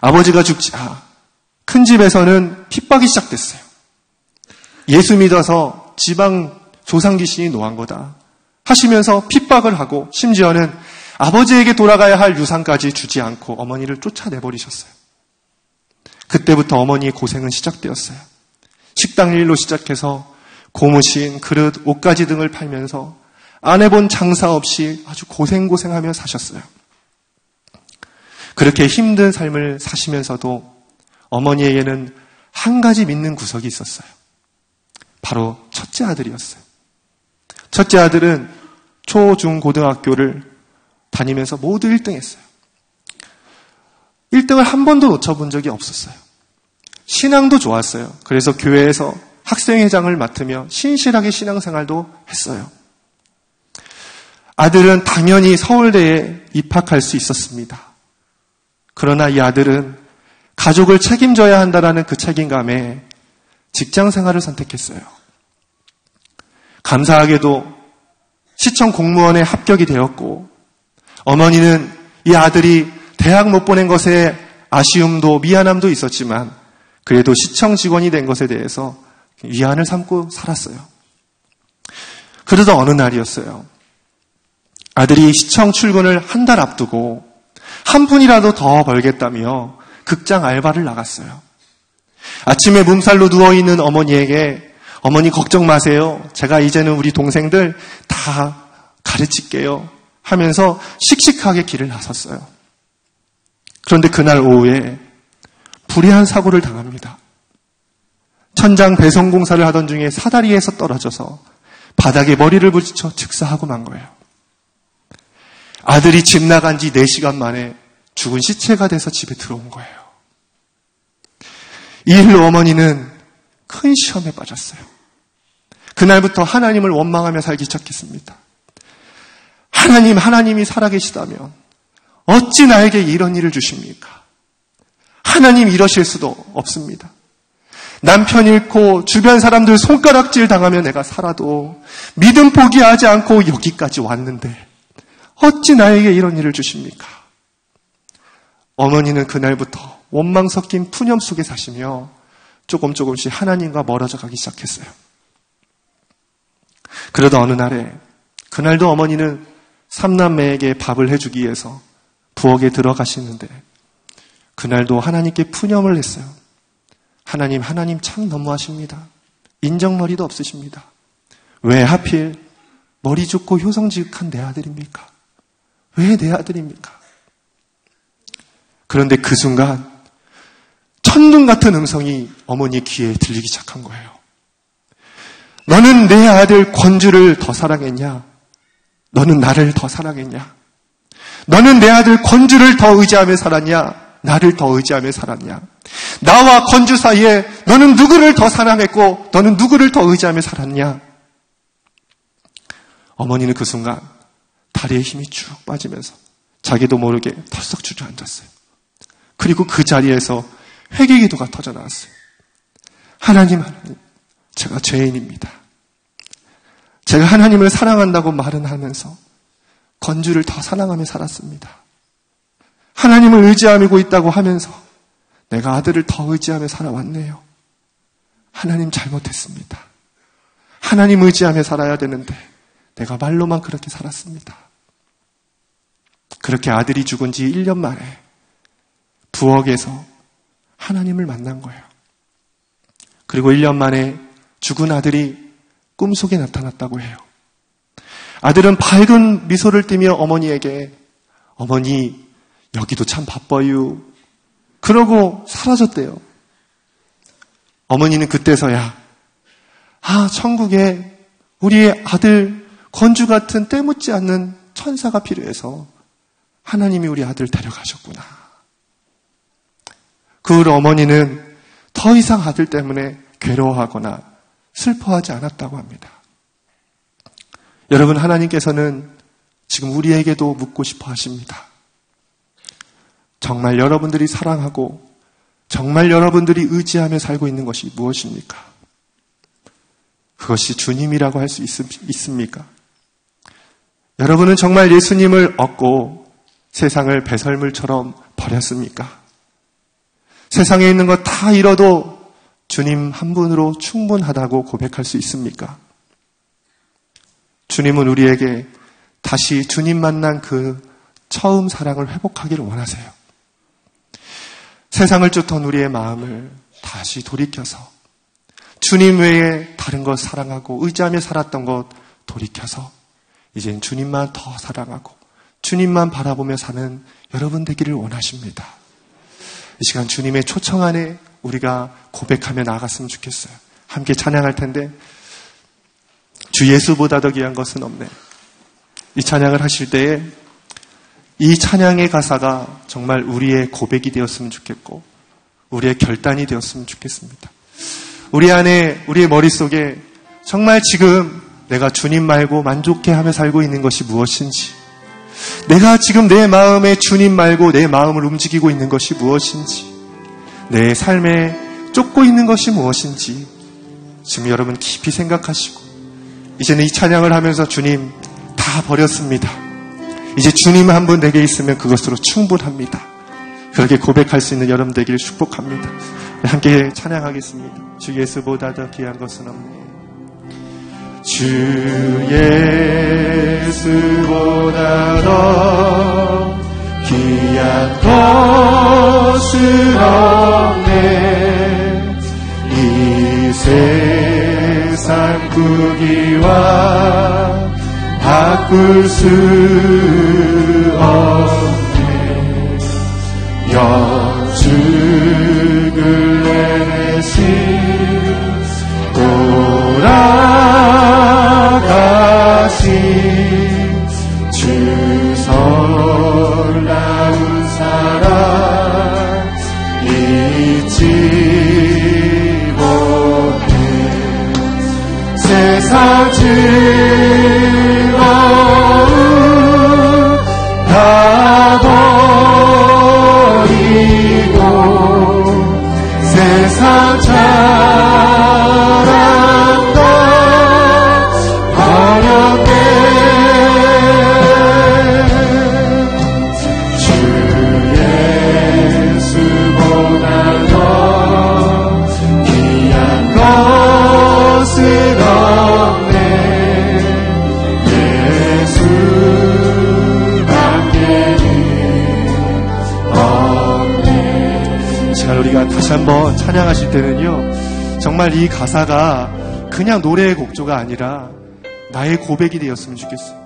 아버지가 죽자 큰 집에서는 핍박이 시작됐어요. 예수 믿어서 지방 조상 귀신이 노한 거다 하시면서 핍박을 하고 심지어는 아버지에게 돌아가야 할 유산까지 주지 않고 어머니를 쫓아내버리셨어요. 그때부터 어머니의 고생은 시작되었어요. 식당 일로 시작해서 고무신, 그릇, 옷가지 등을 팔면서 안 해본 장사 없이 아주 고생하며 사셨어요. 그렇게 힘든 삶을 사시면서도 어머니에게는 한 가지 믿는 구석이 있었어요. 바로 첫째 아들이었어요. 첫째 아들은 초, 중, 고등학교를 다니면서 모두 1등 했어요. 1등을 한 번도 놓쳐본 적이 없었어요. 신앙도 좋았어요. 그래서 교회에서 학생회장을 맡으며 신실하게 신앙생활도 했어요. 아들은 당연히 서울대에 입학할 수 있었습니다. 그러나 이 아들은 가족을 책임져야 한다는 그 책임감에 직장생활을 선택했어요. 감사하게도 시청 공무원에 합격이 되었고 어머니는 이 아들이 대학 못 보낸 것에 아쉬움도 미안함도 있었지만 그래도 시청 직원이 된 것에 대해서 위안을 삼고 살았어요. 그러던 어느 날이었어요. 아들이 시청 출근을 한 달 앞두고 한 푼이라도 더 벌겠다며 극장 알바를 나갔어요. 아침에 몸살로 누워있는 어머니에게 어머니 걱정 마세요. 제가 이제는 우리 동생들 다 가르칠게요. 하면서 씩씩하게 길을 나섰어요. 그런데 그날 오후에 불의한 사고를 당합니다. 천장 배선 공사를 하던 중에 사다리에서 떨어져서 바닥에 머리를 부딪혀 즉사하고 만 거예요. 아들이 집 나간 지 4시간 만에 죽은 시체가 돼서 집에 들어온 거예요. 이 일로 어머니는 큰 시험에 빠졌어요. 그날부터 하나님을 원망하며 살기 시작했습니다. 하나님이 살아계시다면 어찌 나에게 이런 일을 주십니까? 하나님 이러실 수도 없습니다. 남편 잃고 주변 사람들 손가락질 당하며 내가 살아도 믿음 포기하지 않고 여기까지 왔는데 어찌 나에게 이런 일을 주십니까? 어머니는 그날부터 원망 섞인 푸념 속에 사시며 조금씩 하나님과 멀어져 가기 시작했어요. 그러다 어느 날에 그날도 어머니는 삼남매에게 밥을 해주기 위해서 부엌에 들어가시는데 그날도 하나님께 푸념을 했어요. 하나님 참 너무하십니다. 인정머리도 없으십니다. 왜 하필 머리 좋고 효성지극한 내 아들입니까? 왜 내 아들입니까? 그런데 그 순간 천둥 같은 음성이 어머니의 귀에 들리기 시작한 거예요. 너는 내 아들 권주를 더 사랑했냐? 너는 나를 더 사랑했냐? 너는 내 아들 권주를 더 의지하며 살았냐? 나를 더 의지하며 살았냐? 나와 권주 사이에 너는 누구를 더 사랑했고 너는 누구를 더 의지하며 살았냐? 어머니는 그 순간 다리에 힘이 쭉 빠지면서 자기도 모르게 털썩 주저앉았어요. 그리고 그 자리에서 회개기도가 터져나왔어요. 하나님, 제가 죄인입니다. 제가 하나님을 사랑한다고 말은 하면서 권주를 더 사랑하며 살았습니다. 하나님을 의지하고 있다고 하면서 내가 아들을 더 의지하며 살아왔네요. 하나님 잘못했습니다. 하나님 의지하며 살아야 되는데 내가 말로만 그렇게 살았습니다. 그렇게 아들이 죽은 지 1년 만에 부엌에서 하나님을 만난 거예요. 그리고 1년 만에 죽은 아들이 꿈속에 나타났다고 해요. 아들은 밝은 미소를 띠며 어머니에게 어머니 여기도 참 바빠요. 그러고 사라졌대요. 어머니는 그때서야 천국에 우리의 아들 권주 같은 때묻지 않는 천사가 필요해서 하나님이 우리 아들 데려가셨구나. 그 후로 어머니는 더 이상 아들 때문에 괴로워하거나 슬퍼하지 않았다고 합니다. 여러분, 하나님께서는 지금 우리에게도 묻고 싶어 하십니다. 정말 여러분들이 사랑하고 정말 여러분들이 의지하며 살고 있는 것이 무엇입니까? 그것이 주님이라고 할 수 있습니까? 여러분은 정말 예수님을 얻고 세상을 배설물처럼 버렸습니까? 세상에 있는 것 다 잃어도 주님 한 분으로 충분하다고 고백할 수 있습니까? 주님은 우리에게 다시 주님 만난 그 처음 사랑을 회복하기를 원하세요. 세상을 쫓던 우리의 마음을 다시 돌이켜서 주님 외에 다른 것 사랑하고 의지하며 살았던 것 돌이켜서 이젠 주님만 더 사랑하고 주님만 바라보며 사는 여러분 되기를 원하십니다. 이 시간 주님의 초청 안에 우리가 고백하며 나아갔으면 좋겠어요. 함께 찬양할 텐데 주 예수보다 더 귀한 것은 없네. 이 찬양을 하실 때에 이 찬양의 가사가 정말 우리의 고백이 되었으면 좋겠고 우리의 결단이 되었으면 좋겠습니다. 우리 안에 우리의 머릿속에 정말 지금 내가 주님 말고 만족해하며 살고 있는 것이 무엇인지, 내가 지금 내 마음에 주님 말고 내 마음을 움직이고 있는 것이 무엇인지, 내 삶에 쫓고 있는 것이 무엇인지 지금 여러분 깊이 생각하시고 이제는 이 찬양을 하면서 주님 다 버렸습니다. 이제 주님 한 분 내게 있으면 그것으로 충분합니다. 그렇게 고백할 수 있는 여러분 되기를 축복합니다. 함께 찬양하겠습니다. 주 예수보다 더 귀한 것은 없네. 주 예수보다 더 귀한 것은 없네. 이 세상 부귀와 바꿀 수 없네. 여죽을 내내신 돌아가신 주 놀라운 사랑 잊지 못해. 세상 즐거움 다 버리고 세상 자랑 다 버렸네. 주 예수보다 더 귀한 것은 없네. 예수밖에는 없네. 자, 우리가 다시 한번 찬양하실 때는요, 정말 이 가사가 그냥 노래의 곡조가 아니라 나의 고백이 되었으면 좋겠어요.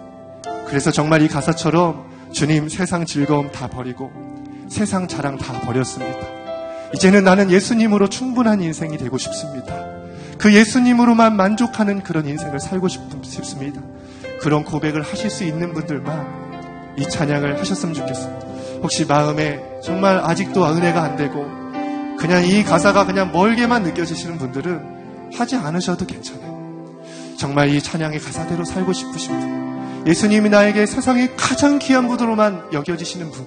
그래서 정말 이 가사처럼 주님, 세상 즐거움 다 버리고 세상 자랑 다 버렸습니다. 이제는 나는 예수님으로 충분한 인생이 되고 싶습니다. 그 예수님으로만 만족하는 그런 인생을 살고 싶습니다. 그런 고백을 하실 수 있는 분들만 이 찬양을 하셨으면 좋겠습니다. 혹시 마음에 정말 아직도 은혜가 안 되고 그냥 이 가사가 그냥 멀게만 느껴지시는 분들은 하지 않으셔도 괜찮아요. 정말 이 찬양의 가사대로 살고 싶으신 분, 예수님이 나에게 세상의 가장 귀한 분으로만 여겨지시는 분,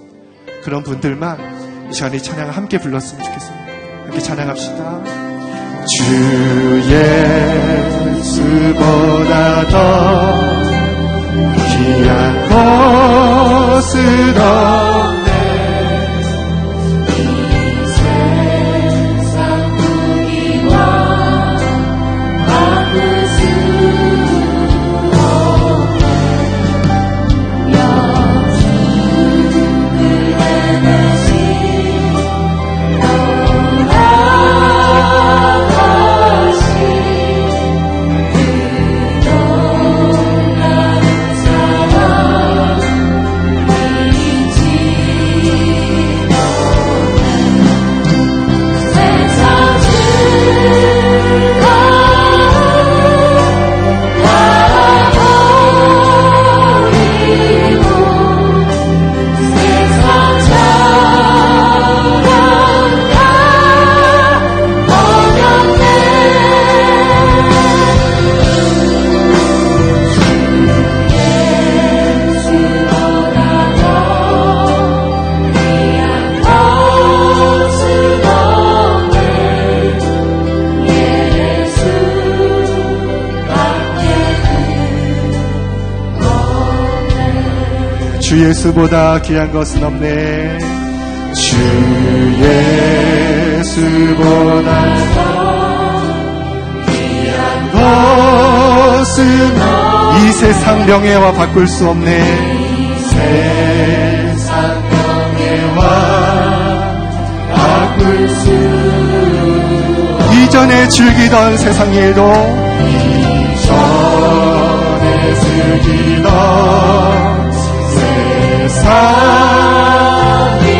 그런 분들만 이 시간에 이 찬양을 함께 불렀으면 좋겠습니다. 함께 찬양합시다. 주 예수보다 더 귀한 것은 없네. 주 예수보다 귀한 것은 없네. 주 예수보다 귀한 것은 이 세상 명예와 바꿀 수 없네. 세상 명예와 바꿀 수 이전에 즐기던 세상 일도 이전에 즐기던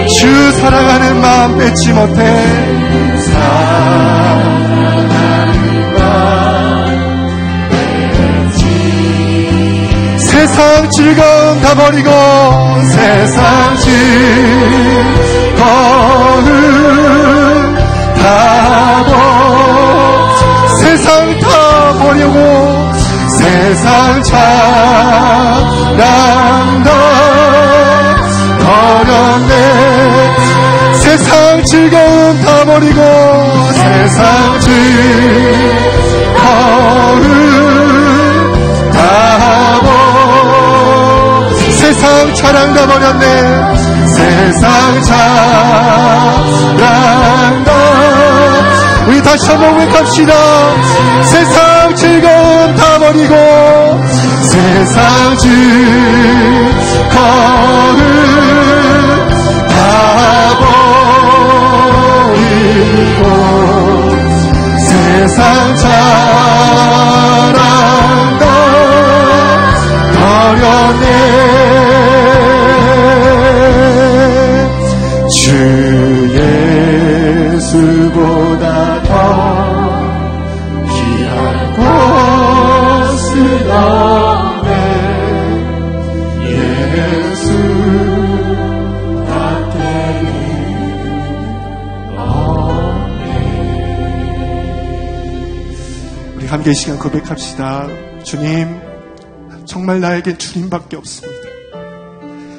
주 사랑하는 마음 뺏지 못해. 사랑하는 마음 뺏지. 세상 즐거움 다 버리고 세상 즐거움 다 버리고 세상 다 버리고 세상 자랑도 버렸네. 세상 즐거움 다 버리고 세상 즐거움 다 버리고 세상 자랑 다 버렸네. 세상 자랑도 우리 다시 한번 고백합시다. 세상 즐거움 다 버리고 세상 즐거움 다 함께 이 시간 고백합시다. 주님, 정말 나에겐 주님밖에 없습니다.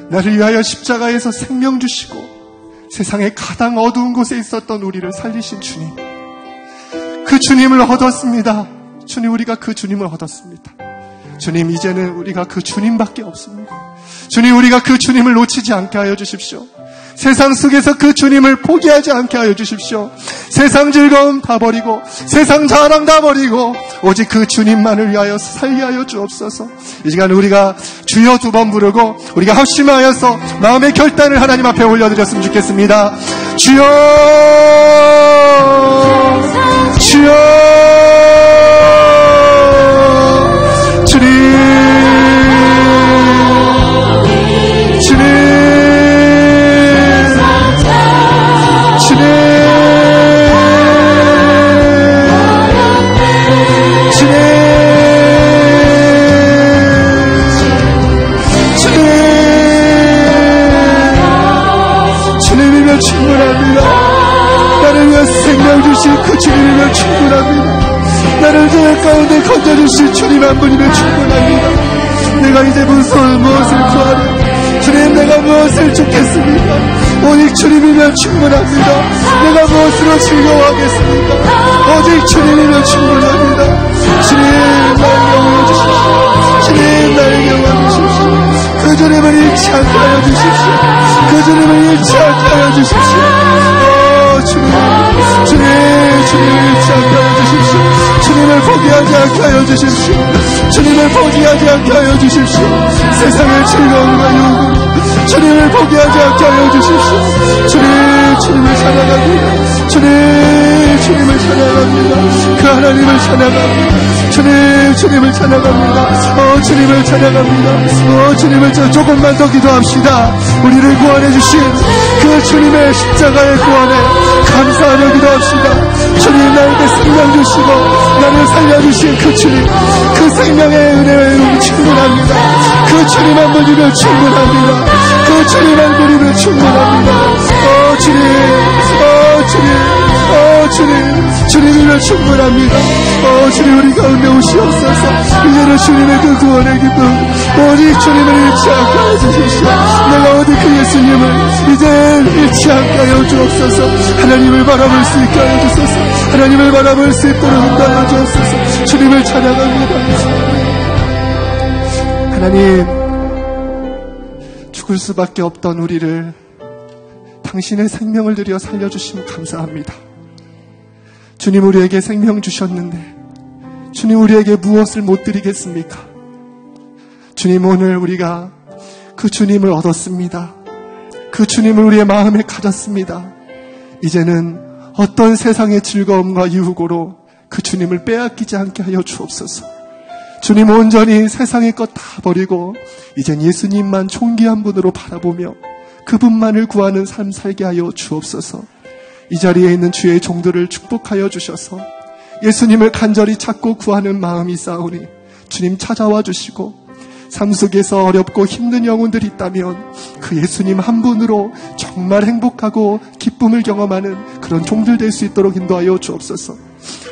나를 위하여 십자가에서 생명 주시고 세상의 가장 어두운 곳에 있었던 우리를 살리신 주님, 그 주님을 얻었습니다. 주님, 우리가 그 주님을 얻었습니다. 주님, 이제는 우리가 그 주님밖에 없습니다. 주님, 우리가 그 주님을 놓치지 않게 하여 주십시오. 세상 속에서 그 주님을 포기하지 않게 하여 주십시오. 세상 즐거움 다 버리고 세상 자랑 다 버리고 오직 그 주님만을 위하여 살게 하여 주옵소서. 이 시간 우리가 주여 2번 부르고 우리가 합심하여서 마음의 결단을 하나님 앞에 올려드렸으면 좋겠습니다. 주여, 주여, 주님, 주님, 주님이면 충분합니다. 나를 위해 생명 주신 그 주님이면 충분합니다. 나를 죄 가운데 건져주신 주님 한 분이면 충분합니다. 내가 이제 무엇을 구하려? 주님, 내가 무엇을 쫓겠습니까? 오직 주님이면 충분합니다. 내가 무엇으로 즐거워하겠습니까? 오직 주님이면 충분합니다. 주님, 나를 영원해 주십시오. 주님, 나를 영원해 주십시오. 그 주님을 잃지 않게 하여 주십시오. 그 주님을 잃지 않게 하여 주십시오. 주님, 주님을 잃지 않게 하여 주십시오. 주님을 포기하지 않게 하여 주십시오. 주님을 포기하지 않게 하여 주십시오. 세상의 즐거움과 유혹, 주님을 포기하지 않게 하여 주십시오. 주님, 주님을 찬양합니다. 주님, 주님을 찬양합니다. 그 하나님을 찬양합니다. 주님, 주님을 찬양합니다. 주님을 찬양합니다. 주님을 조금만 더 기도합시다. 우리를 구원해 주신 그 주님의 십자가의 구원에 감사하며 기도합시다. 주님, 나에게 생명 주시고 나를 살려주신 그 주님, 그 생명의 은혜로 충분합니다. 그 주님 한 분이면 충분합니다. 그 주님 한 분이면 충분합니다. 주님, 주님, 주님이면 충분합니다. 주님, 우리 가운데 오시옵소서. 이제는 주님의 그 구원의 기쁨, 오직 주님을 잃지 않게 하여 주십시오. 내가 어디 그 예수님을 이제 잃지 않게 하여 주옵소서. 하나님을 바라볼 수 있게 하여 주소서. 하나님을 바라볼 수 있도록 인도하여 주옵소서. 주님을 찬양합니다. 하나님, 죽을 수밖에 없던 우리를 당신의 생명을 들여 살려주시면 감사합니다. 주님, 우리에게 생명 주셨는데 주님, 우리에게 무엇을 못 드리겠습니까? 주님, 오늘 우리가 그 주님을 얻었습니다. 그 주님을 우리의 마음에 가졌습니다. 이제는 어떤 세상의 즐거움과 유혹으로 그 주님을 빼앗기지 않게 하여 주옵소서. 주님, 온전히 세상의 것 다 버리고 이젠 예수님만 존귀한 분으로 바라보며 그분만을 구하는 삶 살게 하여 주옵소서. 이 자리에 있는 주의 종들을 축복하여 주셔서 예수님을 간절히 찾고 구하는 마음이 있사오니 주님 찾아와 주시고, 삶 속에서 어렵고 힘든 영혼들이 있다면 그 예수님 한 분으로 정말 행복하고 기쁨을 경험하는 그런 종들 될 수 있도록 인도하여 주옵소서.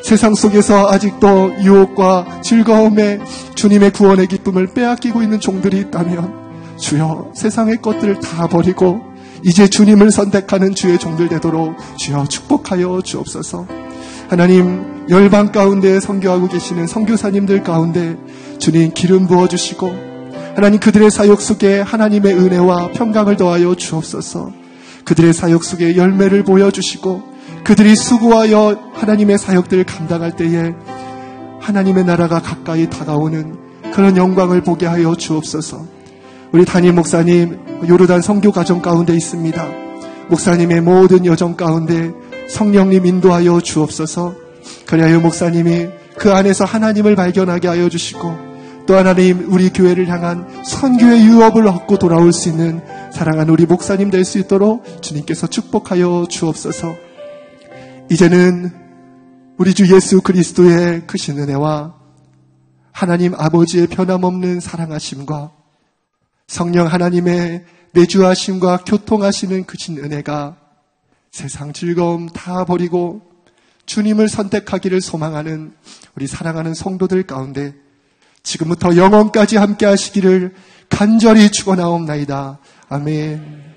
세상 속에서 아직도 유혹과 즐거움에 주님의 구원의 기쁨을 빼앗기고 있는 종들이 있다면 주여, 세상의 것들을 다 버리고 이제 주님을 선택하는 주의 종들 되도록 주여 축복하여 주옵소서. 하나님, 열방 가운데 선교하고 계시는 선교사님들 가운데 주님 기름 부어주시고 하나님, 그들의 사역 속에 하나님의 은혜와 평강을 더하여 주옵소서. 그들의 사역 속에 열매를 보여주시고 그들이 수고하여 하나님의 사역들을 감당할 때에 하나님의 나라가 가까이 다가오는 그런 영광을 보게 하여 주옵소서. 우리 담임 목사님 요르단 선교 과정 가운데 있습니다. 목사님의 모든 여정 가운데 성령님 인도하여 주옵소서. 그리하여 목사님이 그 안에서 하나님을 발견하게 하여 주시고 또 하나님, 우리 교회를 향한 선교의 유업을 얻고 돌아올 수 있는 사랑하는 우리 목사님 될 수 있도록 주님께서 축복하여 주옵소서. 이제는 우리 주 예수 그리스도의 크신 은혜와 하나님 아버지의 변함없는 사랑하심과 성령 하나님의 내주하심과 교통하시는 크신 은혜가 세상 즐거움 다 버리고 주님을 선택하기를 소망하는 우리 사랑하는 성도들 가운데 지금부터 영원까지 함께 하시기를 간절히 축원하옵나이다. 아멘.